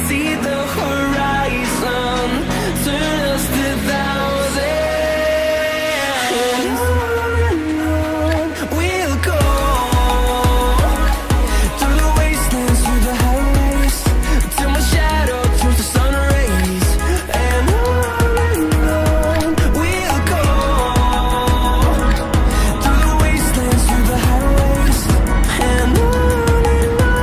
see the horizon, turn us to thousands. We'll go through the wastelands, through the highways, till my shadow turns to sun rays. And on we'll go through the wastelands, through the highways, and on we'll go.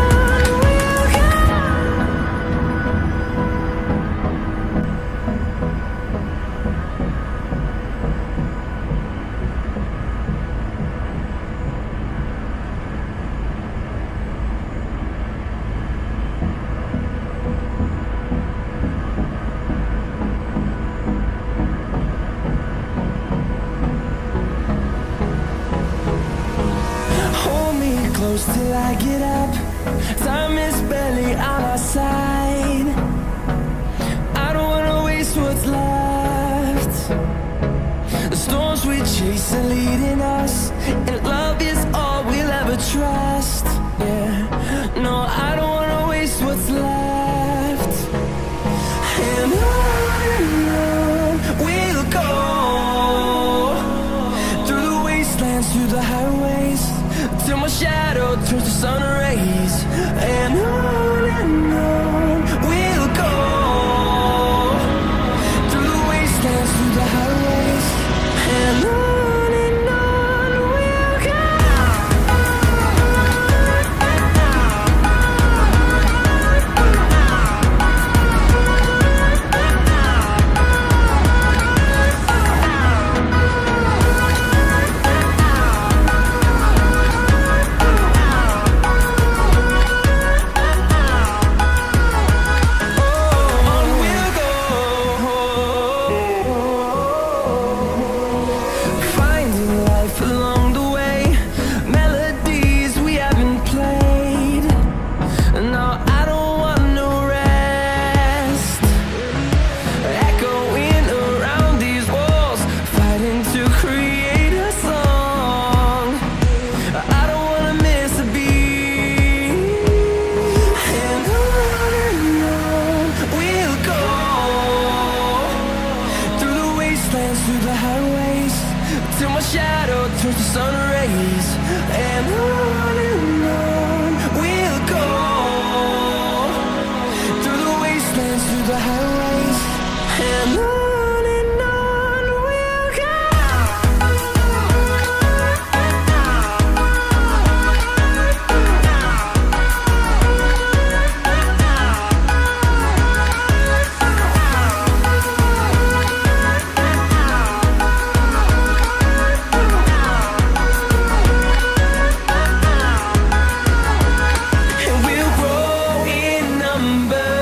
Hold me close till I get up. Time is barely on our side. I don't wanna waste what's left. The storms we chase are leading us, and love is all we'll ever trust. Yeah, no, I don't wanna waste what's left. And on we'll go through the wastelands, through the highways, till my shadow turns to sun rays. And on we'll go through the wastelands, through the highways, and on we'll go. Finding life along the way, melodies we haven't played. No, I don't want no rest. Echoing around these walls, fighting to create a song. I don't wanna miss a beat. And on we'll go through the wastelands, through the highways, till my shadow turns to sun rays. And on we'll go through the wastelands, through the highways, and on we'll go. And we'll grow in number,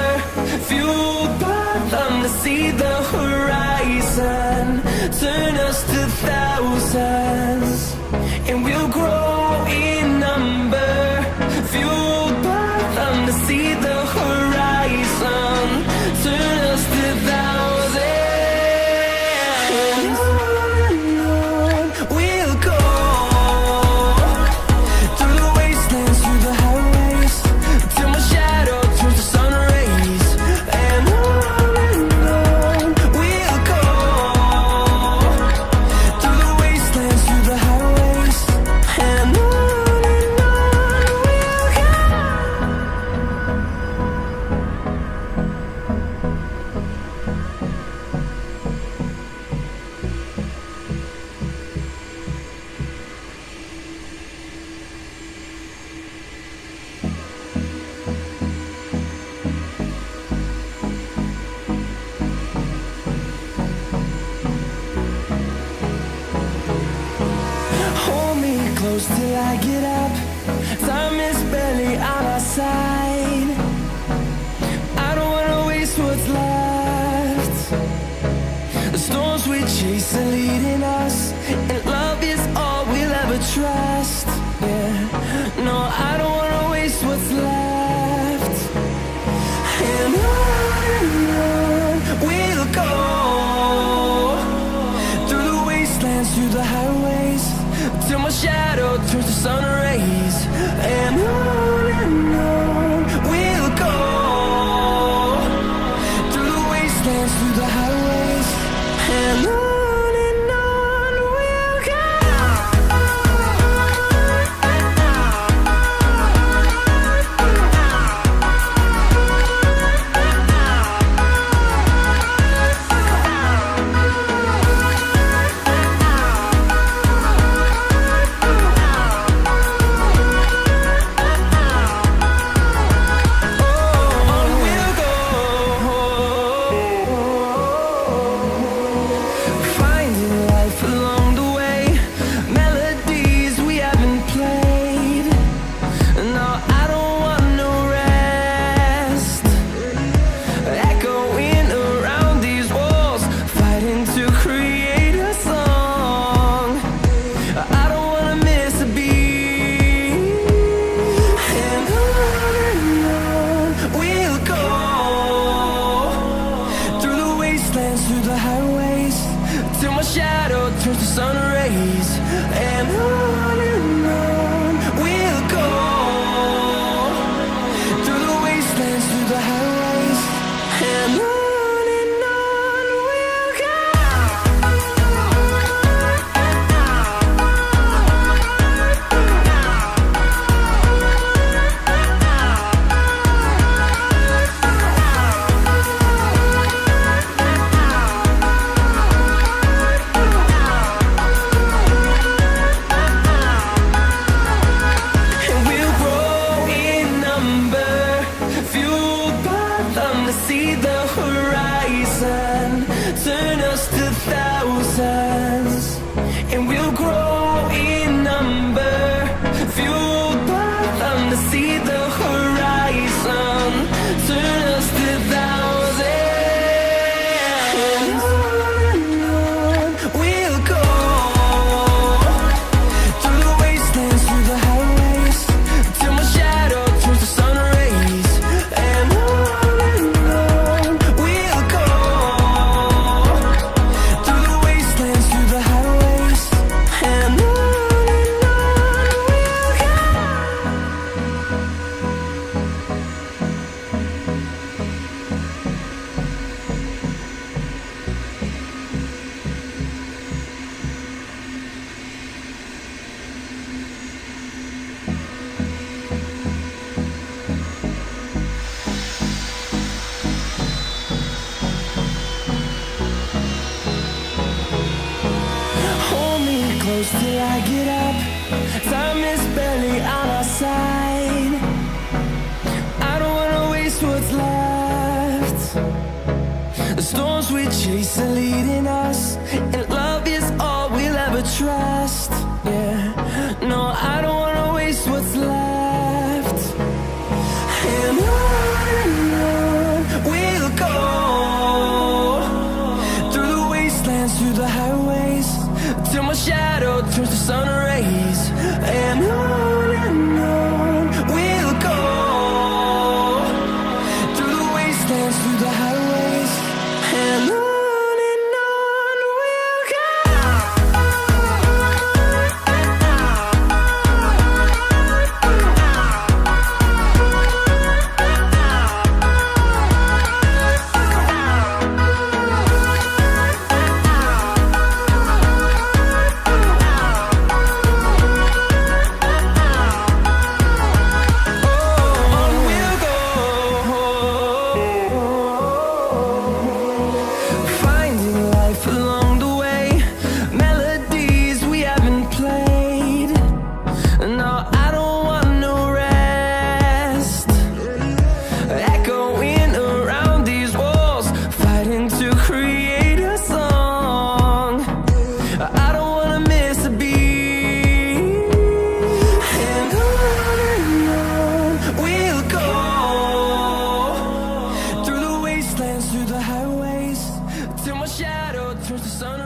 fueled by them to see the horizon, turn us to thousands. And we'll grow in number, fueled by them to see the horizon, turn us to thousands. We'll go through the wastelands, through the highways, till my shadow turns to sun rays. And on we'll go through the wastelands, through the highways, and on we'll go. Hold me close till I get up. Time is barely on our side. I don't wanna waste what's left. The storms we chase are leading us, and love is all we'll ever trust. Yeah, no, I don't wanna waste what's left. And on we'll go through the wastelands, through the highways, till my shadow turns to sun rays. And on we'll go to see the horizon. Turn us to thousands, and we'll grow in number. Fueled by them to see the horizon. Turn us to thousands, and on we'll go. Through the wastelands, through the highways, till my shadow turns to sun rays. And on we'll go. Through the wastelands, through the highways, and on we'll go. Hold me close till I get up. Time is barely on our side. I don't wanna waste what's left. The storms we chase are leading us, and love is all we'll ever trust. Yeah, no, I don't wanna waste what's left. And on we'll go. Through the wastelands, through the highways, till my shadow turns to sun rays. And on we'll go. Through the wastelands, through the highways, and on we'll go. Finding life along the way, melodies we haven't played. No, I don't want no rest. Echoing around these walls, fighting to create a song. I don't wanna miss a beat. And on we'll go. Through the wastelands, through the highways, till my shadow turns to sun